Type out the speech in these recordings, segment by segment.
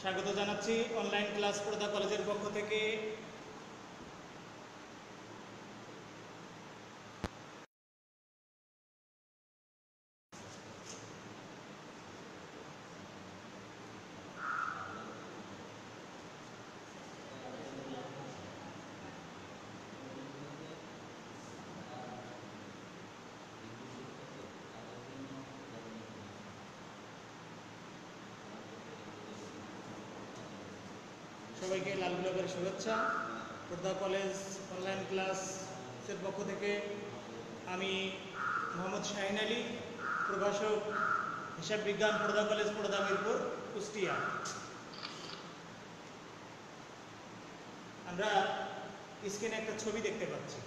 স্বাগত জানাচ্ছি online class পড়দা কলেজের পক্ষ থেকে। সবাইকে লাল গোলাপের শুভেচ্ছা। পড়দা কলেজ অনলাইন ক্লাসের পক্ষ থেকে আমি মোহাম্মদ শাহিন আলী, প্রভাষক, হিসাব বিজ্ঞান, পড়দা কলেজ, পড়দা মিরপুর, কুষ্টিয়া। আমরা স্ক্রিনে একটা ছবি দেখতে পাচ্ছি।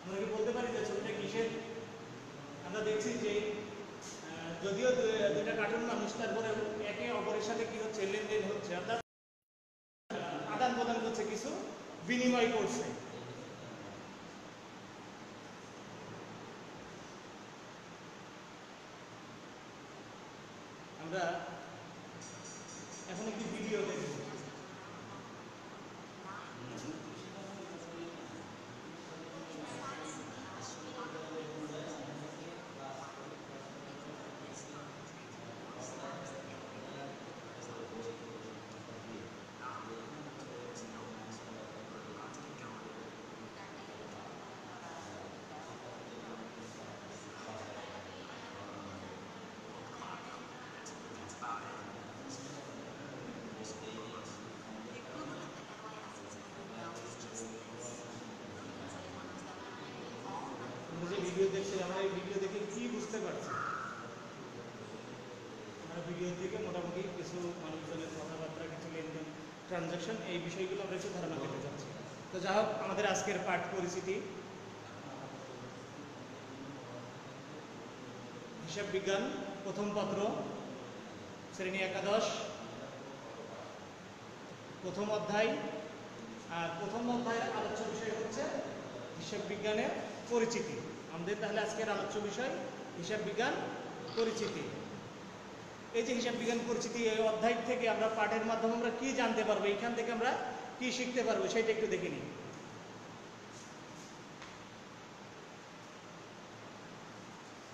আমরা কি বলতে পারি যে ছবিটা কিসের? আমরা দেখছি যে যদিও দুইটা কার্টুন মানুষ, তারপরে একে অপরের সাথে কি হচ্ছে, লেনদেন হচ্ছে, অর্থাৎ আদান প্রদান করছে, কিছু বিনিময় করছে। আমরা এখন একটি ভিডিও দেখব। ভিডিও দেখছি, আমরা এই ভিডিও দেখে কি বুঝতে পারছি? আমরা ভিডিও থেকে মোটামুটি কিছু মানুষজনের কথাবার্তা, কিছু লেনদেন, ট্রানজাকশন, এই বিষয়গুলো আমরা একটু ধারণা পেতে যাচ্ছি। তো যা হোক, আমাদের আজকের পাঠ পরিচিতি, হিসাব বিজ্ঞান প্রথম পত্র, শ্রেণী একাদশ, প্রথম অধ্যায়। আর প্রথম অধ্যায়ের আলোচ্য বিষয় হচ্ছে হিসাব বিজ্ঞানের পরিচিতি। আমাদের তাহলে আজকের আলোচ্য বিষয় হিসাব বিজ্ঞান পরিচিতি। এই যে হিসাব বিজ্ঞান পরিচিতি, এই অধ্যায় থেকে আমরা পাঠের মাধ্যমে আমরা কি জানতে পারবো, এখান থেকে আমরা কি শিখতে পারবো, সেটা একটু দেখে নিই।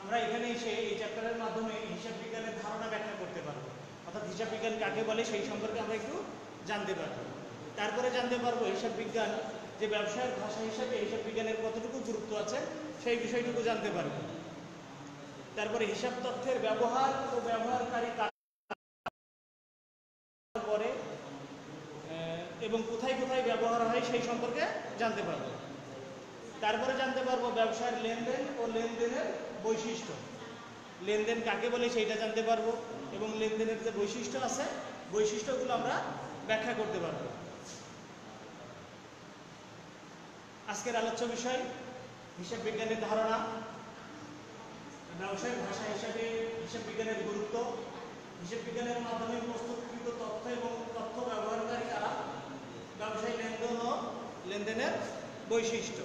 আমরা এখানে এসে এই চ্যাপ্টারের মাধ্যমে হিসাব বিজ্ঞানের ধারণা ব্যাখ্যা করতে পারবো, অর্থাৎ হিসাব বিজ্ঞান কাকে বলে সেই সম্পর্কে আমরা একটু জানতে পারবো। তারপরে জানতে পারবো হিসাব বিজ্ঞান যে ব্যবসায়ের ভাষা হিসাবে হিসাব বিজ্ঞানের কতটুকু গুরুত্ব আছে সেই বিষয়টুকু জানতে পারবো। তারপরে হিসাব তথ্যের ব্যবহার ও ব্যবহারকারী করে এবং কোথায় কোথায় ব্যবহার হয় সেই সম্পর্কে জানতে পারবো। তারপরে জানতে পারবো ব্যবসায়ের লেনদেন ও লেনদেনের বৈশিষ্ট্য, লেনদেন কাকে বলে সেইটা জানতে পারবো, এবং লেনদেনের যে বৈশিষ্ট্য আছে বৈশিষ্ট্যগুলো আমরা ব্যাখ্যা করতে পারবো। আজকের আলোচ্য বিষয় হিসাব বিজ্ঞানের ধারণা, ব্যবসায়িক ভাষা হিসাবে হিসাব বিজ্ঞানের গুরুত্ব, হিসাব বিজ্ঞানের মাধ্যমে প্রস্তুতকৃত তথ্য এবং তথ্য ব্যবহারকারী কারা, ব্যবসায়িক লেনদেন ও লেনদেনের বৈশিষ্ট্য।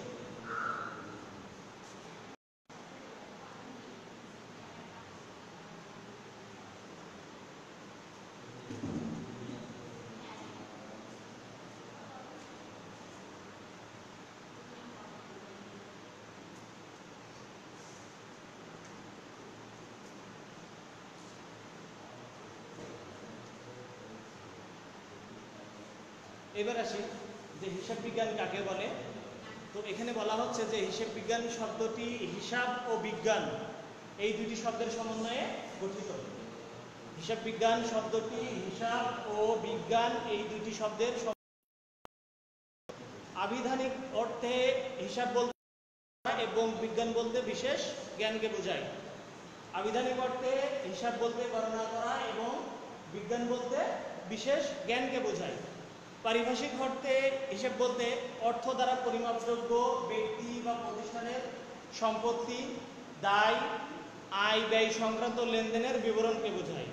এবার আসি যে হিসাব বিজ্ঞান কাকে বলে। তো এখানে বলা হচ্ছে যে হিসাব বিজ্ঞান শব্দটি হিসাব ও বিজ্ঞান এই দুটি শব্দের সমন্বয়ে গঠিত। হিসাব বিজ্ঞান শব্দটি হিসাব ও বিজ্ঞান এই দুটি শব্দের আবিধানিক অর্থে হিসাব বলতে এবং বিজ্ঞান বলতে বিশেষ জ্ঞানকে বোঝায়। আবিধানিক অর্থে হিসাব বলতে গণনা করা এবং বিজ্ঞান বলতে বিশেষ জ্ঞানকে বোঝায়। পারিভাষিক অর্থে হিসাব বলতে অর্থ দ্বারা পরিমাপযোগ্য ব্যক্তি বা প্রতিষ্ঠানের সম্পত্তি, দায়, আয়, ব্যয় সংক্রান্ত লেনদেনের বিবরণকে বোঝায়।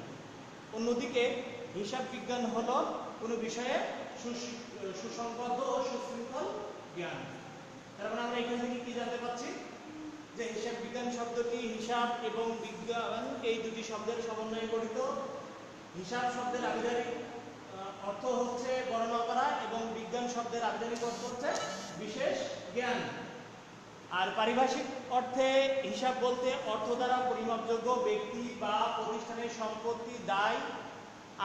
অন্যদিকে হিসাব বিজ্ঞান হলো কোনো বিষয়ে সুসংবদ্ধ ও সুশৃঙ্খল জ্ঞান। তার মানে আমরা এখান থেকে কি জানতে পারছি যে হিসাব বিজ্ঞান শব্দটি হিসাব এবং বিজ্ঞান এই দুটি শব্দের সমন্বয়ে গঠিত। হিসাব শব্দের আবিধানিক অর্থ হচ্ছে গণনা করা এবং বিজ্ঞান শব্দের আবিধানিক অর্থ হচ্ছে বিশেষ জ্ঞান। আর পারিভাষিক অর্থে হিসাব বলতে অর্থ দ্বারা পরিমাপযোগ্য ব্যক্তি বা প্রতিষ্ঠানের সম্পত্তি, দায়,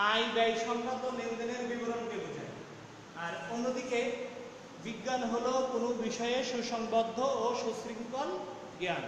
আয়, ব্যয় সংক্রান্ত লেনদেনের বিবরণকে বোঝায়। আর অন্যদিকে বিজ্ঞান হলো কোনো বিষয়ে সুসংবদ্ধ ও সুশৃঙ্খল জ্ঞান।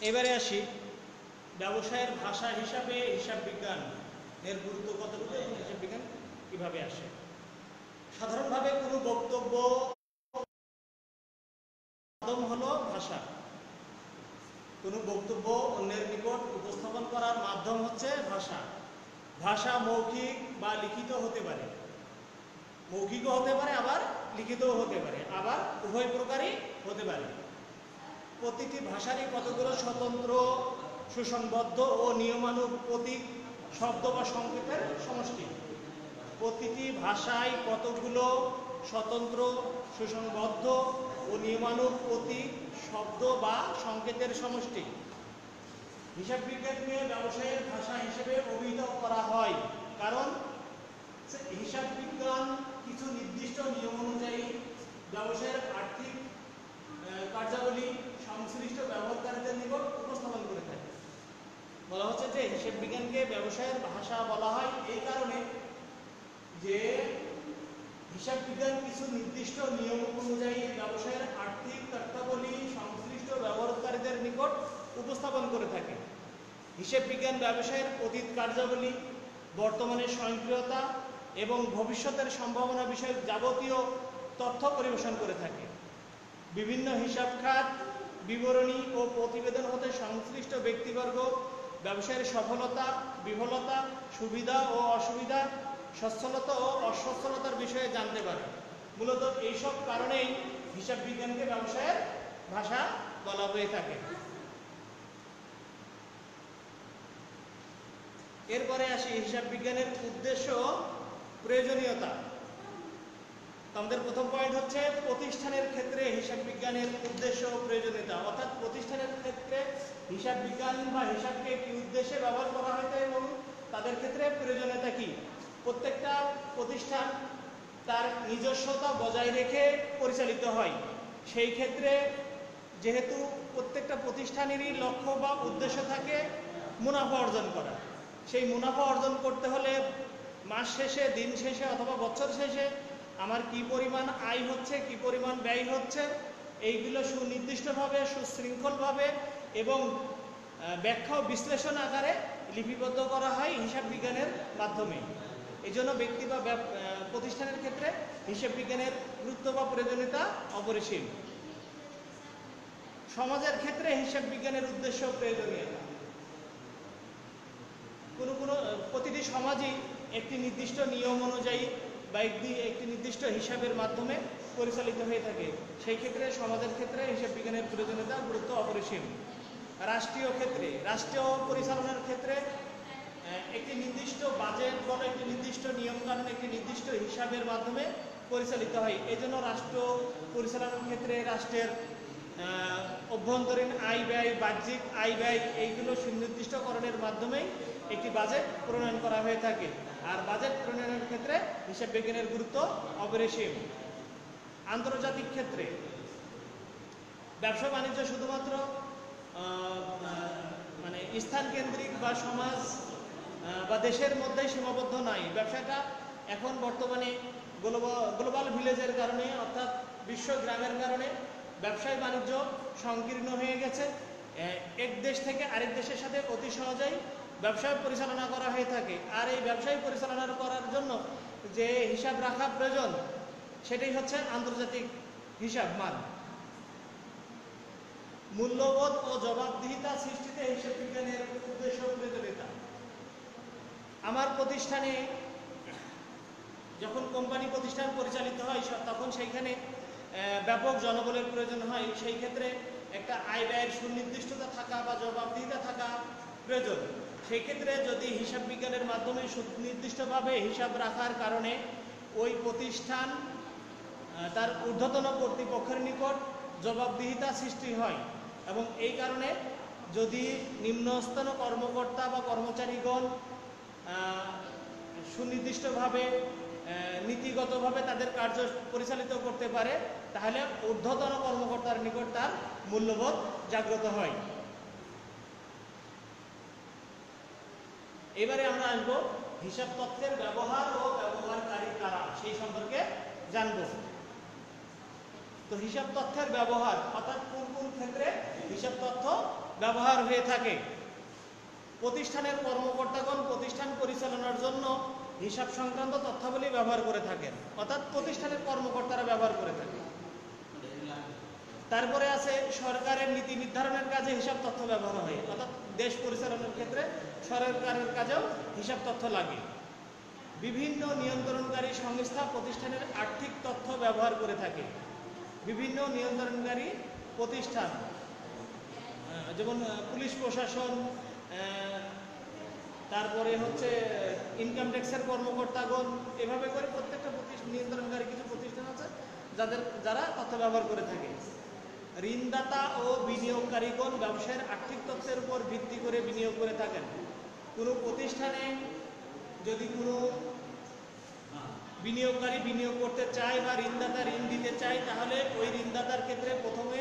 এবারে আসি ব্যবসায়ের ভাষা হিসাবে হিসাব বিজ্ঞানের গুরুত্ব কতটুকু এবং হিসাব বিজ্ঞান কিভাবে আসে। সাধারণভাবে কোনো বক্তব্য মাধ্যম হলো ভাষা। কোনো বক্তব্য অন্যের নিকট উপস্থাপন করার মাধ্যম হচ্ছে ভাষা। ভাষা মৌখিক বা লিখিত হতে পারে, মৌখিকও হতে পারে আবার লিখিতও হতে পারে, আবার উভয় প্রকারই হতে পারে। প্রতিটি ভাষারই কতগুলো স্বতন্ত্র, সুসংবদ্ধ ও নিয়মানুগ প্রতীক, শব্দ বা সংকেতের সমষ্টি। প্রতিটি ভাষায় কতগুলো স্বতন্ত্র, সুসংবদ্ধ ও নিয়মানুগ প্রতীক, শব্দ বা সংকেতের সমষ্টি। হিসাব বিজ্ঞানকে ব্যবসায়ের ভাষা হিসেবে অভিহিত করা হয় কারণ হিসাব বিজ্ঞান কিছু নির্দিষ্ট নিয়ম অনুযায়ী ব্যবসায়ের আর্থিক কার্যাবলী সংশ্লিষ্ট ব্যবহারকারীদের নিকট উপস্থাপন করে থাকে। বলা হচ্ছে যে হিসাব বিজ্ঞানকে ব্যবসায়ের ভাষা বলা হয় এই কারণে যে হিসাব বিজ্ঞান কিছু নির্দিষ্ট নিয়ম অনুযায়ী ব্যবসায়ের আর্থিক কার্যাবলী সংশ্লিষ্ট ব্যবহারকারীদের নিকট উপস্থাপন করে থাকে। হিসাব বিজ্ঞান ব্যবসায়ের অতীত কার্যাবলী, বর্তমানের স্বয়ংক্রিয়তা এবং ভবিষ্যতের সম্ভাবনা বিষয়ক যাবতীয় তথ্য পরিবেশন করে থাকে। বিভিন্ন হিসাব খাত, বিবরণী ও প্রতিবেদন হতে সংশ্লিষ্ট ব্যক্তিবর্গ ব্যবসায়ের সফলতা, বিফলতা, সুবিধা ও অসুবিধা, সচ্ছলতা ও অসচ্ছলতার বিষয়ে জানতে পারে। মূলত এইসব কারণেই হিসাব বিজ্ঞানকে ব্যবসায়ের ভাষা বলা হয়ে থাকে। এরপরে আসি হিসাব বিজ্ঞানের উদ্দেশ্য ও প্রয়োজনীয়তা। আমাদের প্রথম পয়েন্ট হচ্ছে প্রতিষ্ঠানের ক্ষেত্রে হিসাব বিজ্ঞানের উদ্দেশ্য ও প্রয়োজনীয়তা, অর্থাৎ প্রতিষ্ঠানের ক্ষেত্রে হিসাব বিজ্ঞান বা হিসাবকে কি উদ্দেশ্যে ব্যবহার করা হয়েছে এবং তাদের ক্ষেত্রে প্রয়োজনীয়তা কি। প্রত্যেকটা প্রতিষ্ঠান তার নিজস্বতা বজায় রেখে পরিচালিত হয়। সেই ক্ষেত্রে যেহেতু প্রত্যেকটা প্রতিষ্ঠানেরই লক্ষ্য বা উদ্দেশ্য থাকে মুনাফা অর্জন করা, সেই মুনাফা অর্জন করতে হলে মাস শেষে, দিন শেষে অথবা বছর শেষে আমার কি পরিমাণ আয় হচ্ছে, কি পরিমাণ ব্যয় হচ্ছে, এইগুলো সুনির্দিষ্টভাবে, সুশৃঙ্খলভাবে এবং ব্যাখ্যা ও বিশ্লেষণ আকারে লিপিবদ্ধ করা হয় হিসাব বিজ্ঞানের মাধ্যমে। এই জন্য ব্যক্তি বা প্রতিষ্ঠানের ক্ষেত্রে হিসাব বিজ্ঞানের গুরুত্ব বা প্রয়োজনীয়তা অপরিসীম। সমাজের ক্ষেত্রে হিসাব বিজ্ঞানের উদ্দেশ্য ও প্রয়োজনীয়তা। প্রতিটি সমাজই একটি নির্দিষ্ট নিয়ম অনুযায়ী বা একটি নির্দিষ্ট হিসাবের মাধ্যমে পরিচালিত হয়ে থাকে। সেই ক্ষেত্রে সমাজের ক্ষেত্রে হিসাব বিজ্ঞানের প্রয়োজনীয়তা, গুরুত্ব অপরিসীম। রাষ্ট্রীয় ক্ষেত্রে, রাষ্ট্রীয় পরিচালনার ক্ষেত্রে একটি নির্দিষ্ট বাজেট বলো, একটি নির্দিষ্ট নিয়মকানুন, একটি নির্দিষ্ট হিসাবের মাধ্যমে পরিচালিত হয়। এই জন্য রাষ্ট্র পরিচালনার ক্ষেত্রে রাষ্ট্রের অভ্যন্তরীণ আয় ব্যয়, বাহ্যিক আয় ব্যয় এইগুলো সুনির্দিষ্টকরণের মাধ্যমেই একটি বাজেট প্রণয়ন করা হয়ে থাকে। আর বাজেট প্রণয়নের ক্ষেত্রে হিসাব বিজ্ঞানের গুরুত্ব অপরিসীম। আন্তর্জাতিক ক্ষেত্রে ব্যবসা বাণিজ্য শুধুমাত্র মানে স্থান কেন্দ্রিক বা সমাজ বা দেশের মধ্যেই সীমাবদ্ধ নয়। ব্যবসাটা এখন বর্তমানে গ্লোবাল ভিলেজের কারণে, অর্থাৎ বিশ্ব গ্রামের কারণে ব্যবসায় বাণিজ্য সংকীর্ণ হয়ে গেছে। এক দেশ থেকে আরেক দেশের সাথে অতি সহজেই ব্যবসায় পরিচালনা করা হয়ে থাকে। আর এই ব্যবসায় পরিচালনা করার জন্য যে হিসাব রাখা প্রয়োজন সেটাই হচ্ছে আন্তর্জাতিক হিসাব মান। মূল্যবোধ ও জবাবদিহিতা সৃষ্টিতে হিসাব বিজ্ঞানের উদ্দেশ্য প্রয়োজনীয়তা। আমার প্রতিষ্ঠানে যখন কোম্পানি প্রতিষ্ঠান পরিচালিত হয় তখন সেইখানে ব্যাপক জনবলের প্রয়োজন হয়। সেই ক্ষেত্রে একটা আয় ব্যয়ের সুনির্দিষ্টতা থাকা বা জবাবদিহিতা থাকা প্রয়োজন। সেই ক্ষেত্রে যদি হিসাব বিজ্ঞানের মাধ্যমে সুনির্দিষ্টভাবে হিসাব রাখার কারণে ওই প্রতিষ্ঠান তার ঊর্ধ্বতন কর্তৃপক্ষের নিকট জবাবদিহিতা সৃষ্টি হয়, এবং এই কারণে যদি নিম্নস্তন কর্মকর্তা বা কর্মচারীগণ সুনির্দিষ্টভাবে নীতিগতভাবে তাদের কার্য পরিচালিত করতে পারে, তাহলে ঊর্ধ্বতন কর্মকর্তার নিকট তার মূল্যবোধ জাগ্রত হয়। এবারে আমরা আসব হিসাব তথ্যের ব্যবহার ও ব্যবহারকারী কারা, সেই সম্পর্কে জানব। তো হিসাব তথ্যের ব্যবহার অর্থাৎ কোন কোন ক্ষেত্রে হিসাব তথ্য ব্যবহার হয়ে থাকে। প্রতিষ্ঠানের কর্মকর্তাগণ প্রতিষ্ঠান পরিচালনার জন্য হিসাব সংক্রান্ত তথ্যাবলী ব্যবহার করে থাকেন, অর্থাৎ প্রতিষ্ঠানের কর্মকর্তারা ব্যবহার করে থাকেন। তারপরে আছে সরকারের নীতি নির্ধারণের কাজে হিসাব তথ্য ব্যবহার হয়, অর্থাৎ দেশ পরিচালনার ক্ষেত্রে সরকারের কাজেও হিসাব তথ্য লাগে। বিভিন্ন নিয়ন্ত্রণকারী সংস্থা প্রতিষ্ঠানের আর্থিক তথ্য ব্যবহার করে থাকে। বিভিন্ন নিয়ন্ত্রণকারী প্রতিষ্ঠান যেমন পুলিশ প্রশাসন, তারপরে হচ্ছে ইনকাম ট্যাক্সের কর্মকর্তাগণ, এভাবে করে প্রত্যেকটা নিয়ন্ত্রণকারী কিছু প্রতিষ্ঠান আছে যারা তথ্য ব্যবহার করে থাকে। ঋণদাতা ও বিনিয়োগকারীগণ ব্যবসায়ের আর্থিক তথ্যের উপর ভিত্তি করে বিনিয়োগ করে থাকেন। কোনো প্রতিষ্ঠানে যদি কোনো বিনিয়োগকারী বিনিয়োগ করতে চায় বা ঋণদাতা ঋণ দিতে চায়, তাহলে ওই ঋণদাতার ক্ষেত্রে প্রথমে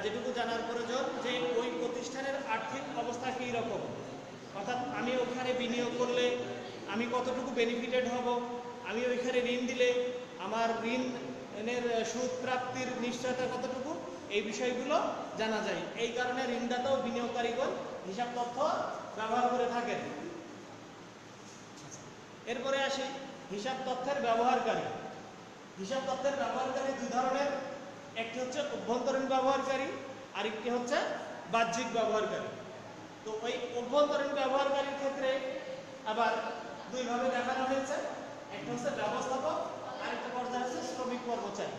যেটুকু জানার প্রয়োজন যে ওই প্রতিষ্ঠানের আর্থিক অবস্থা কী রকম, অর্থাৎ আমি ওখানে বিনিয়োগ করলে আমি কতটুকু বেনিফিটেড হব, আমি ওইখানে ঋণ দিলে আমার ঋণের সুদ প্রাপ্তির নিশ্চয়তা কতটুকু, এই বিষয়গুলো জানা যায়। এই কারণে ঋণদাতা ও বিনিয়োগকারীগণ হিসাব তথ্য ব্যবহার করে থাকেন। এরপরে আসি হিসাব তথ্যের ব্যবহারকারী। হিসাব তথ্যের ব্যবহারকারী দুই ধরনের, একটি হচ্ছে অভ্যন্তরীণ ব্যবহারকারী, আরেকটি হচ্ছে বাহ্যিক ব্যবহারকারী। তো ওই অভ্যন্তরীণ ব্যবহারকারীর ক্ষেত্রে আবার দুইভাবে দেখানো হয়েছে, একটা হচ্ছে ব্যবস্থাপক, আরেকটা পর্যায়ে হচ্ছে শ্রমিক কর্মচারী।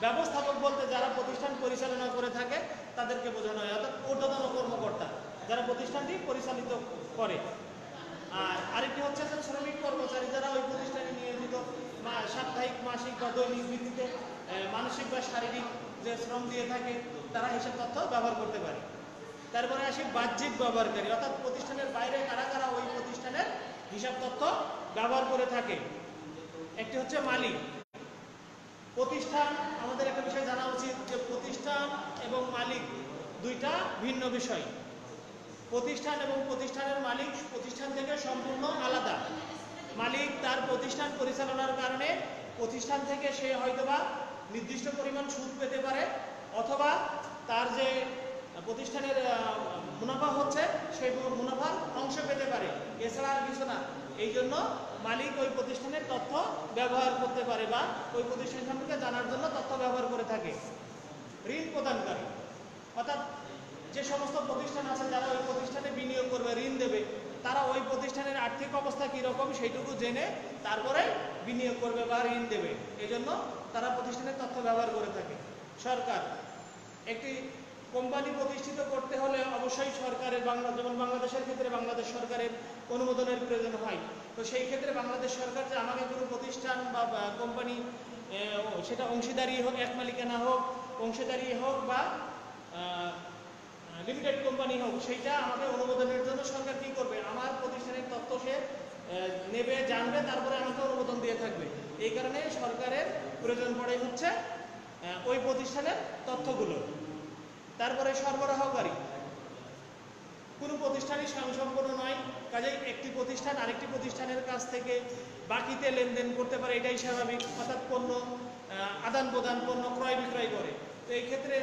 ব্যবস্থাপক বলতে যারা প্রতিষ্ঠান পরিচালনা করে থাকে তাদেরকে বোঝানো হয়, অর্থাৎ ঊর্ধ্বতন কর্মকর্তা যারা প্রতিষ্ঠানটি পরিচালিত করে। আর আরেকটি হচ্ছে শ্রমিক কর্মচারী যারা ওই প্রতিষ্ঠানে নিয়োজিত সাপ্তাহিক, মাসিক বা দৈনিক ভিত্তিতে মানসিক বা শারীরিক যে শ্রম দিয়ে থাকে, তারা হিসাব তথ্য ব্যবহার করতে পারে। তারপরে আসি বাহ্যিক ব্যবহারকারী, অর্থাৎ প্রতিষ্ঠানের বাইরে কারা কারা ওই প্রতিষ্ঠানের হিসাব তথ্য ব্যবহার করে থাকে। একটি হচ্ছে মালিক। প্রতিষ্ঠান, আমাদের একটা বিষয় জানা উচিত যে প্রতিষ্ঠান এবং মালিক দুইটা ভিন্ন বিষয়। প্রতিষ্ঠান এবং প্রতিষ্ঠানের মালিক প্রতিষ্ঠান থেকে সম্পূর্ণ আলাদা। মালিক তার প্রতিষ্ঠান পরিচালনার কারণে প্রতিষ্ঠান থেকে সে হয়তোবা নির্দিষ্ট পরিমাণ সুদ পেতে পারে, অথবা তার যে প্রতিষ্ঠানের মুনাফা হচ্ছে সেই মুনাফার অংশ পেতে পারে, এছাড়া আর কিছু না। এই জন্য মালিক ওই প্রতিষ্ঠানের তথ্য ব্যবহার করতে পারে বা ওই প্রতিষ্ঠান সম্পর্কে জানার জন্য তথ্য ব্যবহার করে থাকে। ঋণ প্রদানকারী, অর্থাৎ যে সমস্ত প্রতিষ্ঠান আছে যারা ওই প্রতিষ্ঠানে বিনিয়োগ করবে, ঋণ দেবে, তারা ওই প্রতিষ্ঠানের আর্থিক অবস্থা কীরকম সেইটুকু জেনে তারপরে বিনিয়োগ করবে বা ঋণ দেবে, এই জন্য তারা প্রতিষ্ঠানের তথ্য ব্যবহার করে থাকে। সরকার, একটি কোম্পানি প্রতিষ্ঠিত করতে হলে অবশ্যই সরকারের যেমন বাংলাদেশের ক্ষেত্রে বাংলাদেশ সরকারের অনুমোদনের প্রয়োজন হয়। তো সেই ক্ষেত্রে বাংলাদেশ সরকার যে আমাকে কোনো প্রতিষ্ঠান বা কোম্পানি, সেটা অংশীদারি হোক, এক মালিকানা হোক, অংশীদারি হোক বা লিমিটেড কোম্পানি হোক, সেইটা আমাকে অনুমোদনের জন্য সরকার কী করবে, আমার প্রতিষ্ঠানের তথ্য সে নেবে, জানবে, তারপরে আমাকে অনুমোদন দিয়ে থাকবে। এই কারণে সরকারের প্রয়োজন পড়ে হচ্ছে ওই প্রতিষ্ঠানের তথ্যগুলো। তারপরে সরবরাহকারী, কোনো প্রতিষ্ঠানই স্বয়ংসম্পূর্ণ নয়, কাজেই একটি প্রতিষ্ঠান আরেকটি প্রতিষ্ঠানের কাছ থেকে বাকিতে লেনদেন করতে পারে, এটাই স্বাভাবিক। অর্থাৎ পণ্য আদান প্রদান, পণ্য ক্রয় বিক্রয় করে। তো এই ক্ষেত্রে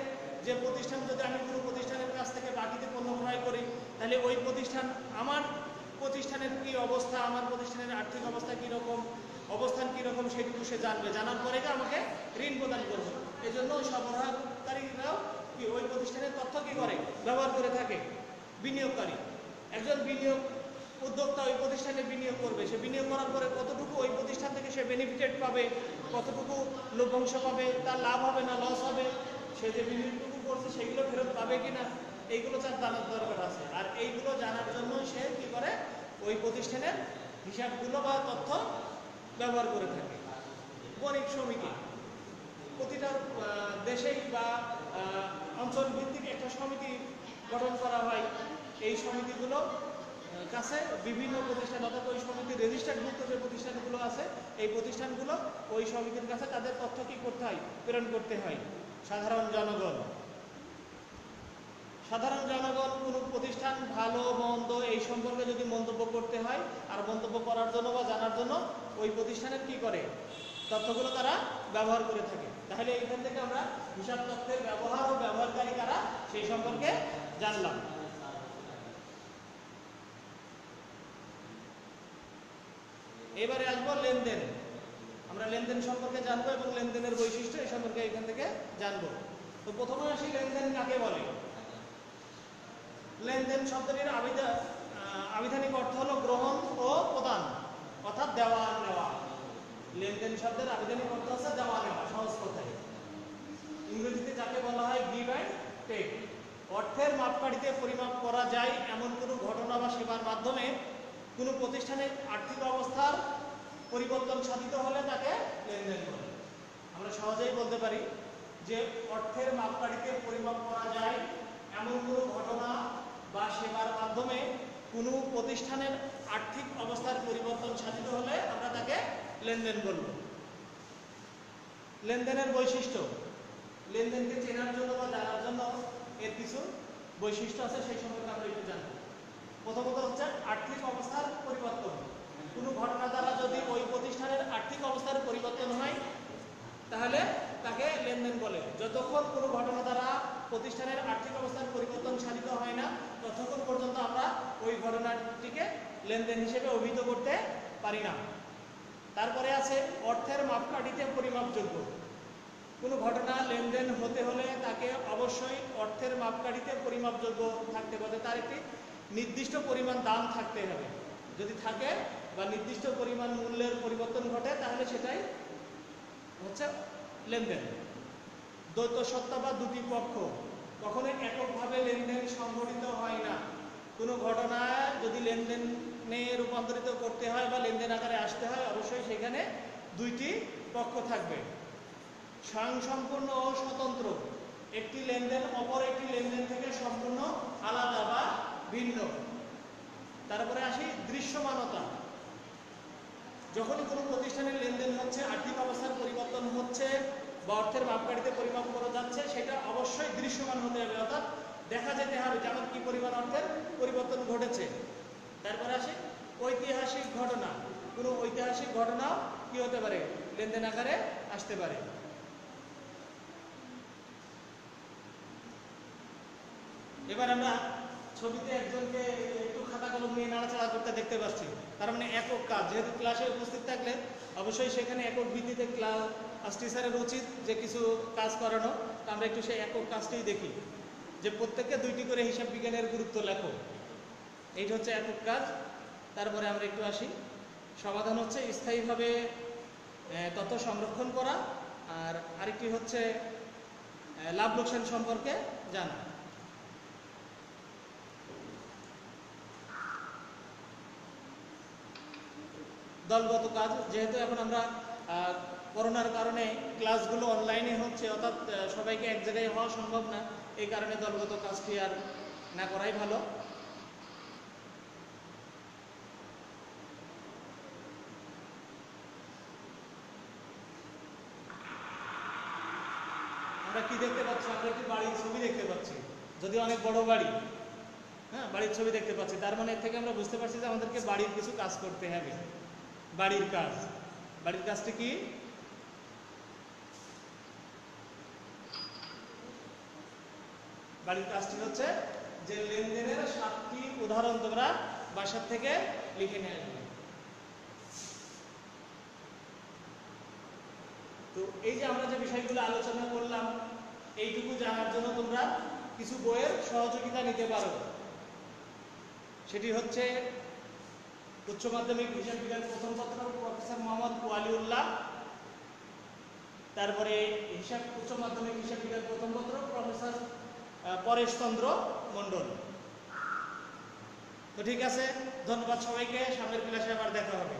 যে প্রতিষ্ঠান, যদি আমি কোনো প্রতিষ্ঠানের কাছ থেকে বাকিতে পণ্য ক্রয় করি, তাহলে ওই প্রতিষ্ঠান আমার প্রতিষ্ঠানের কি অবস্থা, আমার প্রতিষ্ঠানের আর্থিক অবস্থা কীরকম, অবস্থান কীরকম, সেটুকু সে জানবে, জানার পরে আমাকে ঋণ প্রদান করবে। এই জন্য ওই সরবরাহকারীরাও কি ওই প্রতিষ্ঠানের তথ্য কী করে, ব্যবহার করে থাকে। বিনিয়োগকারী, একজন বিনিয়োগ উদ্যোক্তা ওই প্রতিষ্ঠানে বিনিয়োগ করবে, সে বিনিয়োগ করার পরে কতটুকু ওই প্রতিষ্ঠান থেকে সে বেনিফিটেড পাবে, কতটুকু লভ্যাংশ পাবে, তার লাভ হবে না লস হবে, সে যে বিনিয়োগটুকু করছে সেগুলো ফেরত পাবে কিনা, এইগুলো তার জানার দরকার আছে। আর এইগুলো জানার জন্য সে কি করে, ওই প্রতিষ্ঠানের হিসাবগুলো বা তথ্য ব্যবহার করে থাকে। বণিক সমিতি প্রতিটা দেশেই বা অঞ্চল ভিত্তিক একটা সমিতি গঠন করা হয়। এই সমিতিগুলো কাছে বিভিন্ন প্রতিষ্ঠান, অর্থাৎ ওই সমিতির রেজিস্টার্ডভুক্ত যে প্রতিষ্ঠানগুলো আছে, এই প্রতিষ্ঠানগুলো ওই সমিতির কাছে তাদের তথ্য কি করতে হয়, প্রেরণ করতে হয়। সাধারণ জনগণ কোনো প্রতিষ্ঠান ভালো মন্দ এই সম্পর্কে যদি মন্তব্য করতে হয়, আর মন্তব্য করার জন্য বা জানার জন্য ওই প্রতিষ্ঠানের কি করে, তথ্যগুলো তারা ব্যবহার করে থাকে। তাহলে এইখান থেকে আমরা হিসাব তথ্যের ব্যবহার ও ব্যবহারকারী কারা সেই সম্পর্কে জানলাম। এবারে আসবো লেনদেন। আমরা লেনদেন সম্পর্কে জানবো এবং লেনদেনের বৈশিষ্ট্য এই সম্পর্কে এখান থেকে জানবো। তো প্রথমে আসি লেনদেন কাকে বলে। লেনদেন শব্দটির আবিধানিক অর্থ হলো গ্রহণ ও প্রদান, অর্থাৎ দেওয়া আর নেওয়া। লেনদেন শব্দের আবিধানিক অর্থ হচ্ছে দেওয়া নেওয়া, সহজ কথায়। ইংরেজিতে যাকে বলা হয় গিভ অ্যান্ড টেক। অর্থের মাপকাঠিতে পরিমাপ করা যায় এমন কোনো ঘটনা বা সেবার মাধ্যমে কোনো প্রতিষ্ঠানের আর্থিক অবস্থার পরিবর্তন সাধিত হলে তাকে লেনদেন বলে। আমরা সহজেই বলতে পারি যে অর্থের মাপকাঠিতে পরিমাপ করা যায় এমন কোনো ঘটনা বা সেবার মাধ্যমে কোনো প্রতিষ্ঠানের আর্থিক অবস্থার পরিবর্তন সাধিত হলে আমরা তাকে লেনদেন বলব। লেনদেনের বৈশিষ্ট্য, লেনদেনকে চেনার জন্য বা জানার জন্য এর কিছু বৈশিষ্ট্য আছে, সেই সম্পর্কে আমরা একটু জানব। প্রথমত হচ্ছে আর্থিক অবস্থার পরিবর্তন। কোনো ঘটনা দ্বারা যদি ওই প্রতিষ্ঠানের আর্থিক অবস্থার পরিবর্তন হয় তাহলে তাকে লেনদেন বলে। যতক্ষণ কোনো ঘটনা দ্বারা প্রতিষ্ঠানের আর্থিক অবস্থার পরিবর্তন সাধিত হয় না, ততক্ষণ পর্যন্ত আমরা ওই ঘটনাটিকে লেনদেন হিসেবে অভিহিত করতে পারি না। তারপরে আছে অর্থের মাপকাঠিতে পরিমাপযোগ্য। কোনো ঘটনা লেনদেন হতে হলে তাকে অবশ্যই অর্থের মাপকাঠিতে পরিমাপযোগ্য থাকতে হবে, তার একটি নির্দিষ্ট পরিমাণ দাম থাকতে হবে। যদি থাকে বা নির্দিষ্ট পরিমাণ মূল্যের পরিবর্তন ঘটে তাহলে সেটাই হচ্ছে লেনদেন। দ্বৈত সত্তা বা দুটি পক্ষ, কখনো এককভাবে লেনদেন সংঘটিত হয় না। কোনো ঘটনা যদি লেনদেনে রূপান্তরিত করতে হয় বা লেনদেন আকারে আসতে হয়, অবশ্যই সেখানে দুইটি পক্ষ থাকবে। স্বয়ংসম্পূর্ণ ও স্বতন্ত্র, একটি লেনদেন অপর একটি লেনদেন থেকে সম্পূর্ণ আলাদা বা ভিন্ন। তারপরে আসি দৃশ্যমানতা। যখনই কোনো প্রতিষ্ঠানের লেনদেন হচ্ছে, আর্থিক অবস্থার পরিবর্তন হচ্ছে বা অর্থের মাপকাঠিতে পরিমাপ করা যাচ্ছে, সেটা অবশ্যই দৃশ্যমান হতে হবে, অর্থাৎ দেখা যেতে হবে যে আমার কি পরিমাণ অর্থের পরিবর্তন ঘটেছে। তারপরে আসি ঐতিহাসিক ঘটনা। কোনো ঐতিহাসিক ঘটনাও কি হতে পারে, লেনদেন আকারে আসতে পারে। এবার আমরা ছবিতে একজনকে একটু খাতা কলম নিয়ে নাড়াচাড়া করতে দেখতে পাচ্ছি, তার মানে একক কাজ। যেহেতু ক্লাসে উপস্থিত থাকলে অবশ্যই সেখানে একক ভিত্তিতে ক্লাস টিচারের উচিত যে কিছু কাজ করানো। তা আমরা একটু সেই একক কাজটাই দেখি, যে প্রত্যেককে দুইটি করে হিসাব বিজ্ঞানের গুরুত্ব লেখো। এইটা হচ্ছে একক কাজ। তারপরে আমরা একটু আসি, সমাধান হচ্ছে স্থায়ীভাবে তথ্য সংরক্ষণ করা, আর আরেকটি হচ্ছে লাভ লোকসান সম্পর্কে জানা। দলগত কাজ, যেহেতু এখন আমরা করোনার কারণে ক্লাসগুলো অনলাইনে হচ্ছে, অর্থাৎ সবাইকে এক জায়গায় হওয়া সম্ভব না, এই কারণে দলগত কাজটি আর না করাই ভালো। আমরা কি দেখতে পাচ্ছি, আমরা একটি বাড়ির ছবি দেখতে পাচ্ছি, যদি অনেক বড় বাড়ি, হ্যাঁ বাড়ির ছবি দেখতে পাচ্ছি। তার মানে এর থেকে আমরা বুঝতে পারছি যে আমাদেরকে বাড়ির কিছু কাজ করতে হবে। বাড়ির কাজ, বাড়ির কাজটি কি? বাড়ির কাজটি হচ্ছে যে লেনদেনের 7টি উদাহরণ তোমরা বাসার থেকে লিখে নিয়ে আসবে। তো এই যে আমরা যে বিষয়গুলো আলোচনা করলাম, এইটুকু জানার জন্য তোমরা কিছু বইয়ের সহযোগিতা নিতে পারো। সেটি হচ্ছে উচ্চ মাধ্যমিক হিসাব বিজ্ঞান প্রথম পত্র প্রফেসর মোহাম্মদ ওয়ালিউল্লাহ। তারপরে উচ্চ মাধ্যমিক হিসাব বিজ্ঞান প্রথম পত্র প্রফেসর পরেশচন্দ্র মণ্ডল। তো ঠিক আছে, ধন্যবাদ সবাইকে। সামনের ক্লাসে আবার দেখা হবে।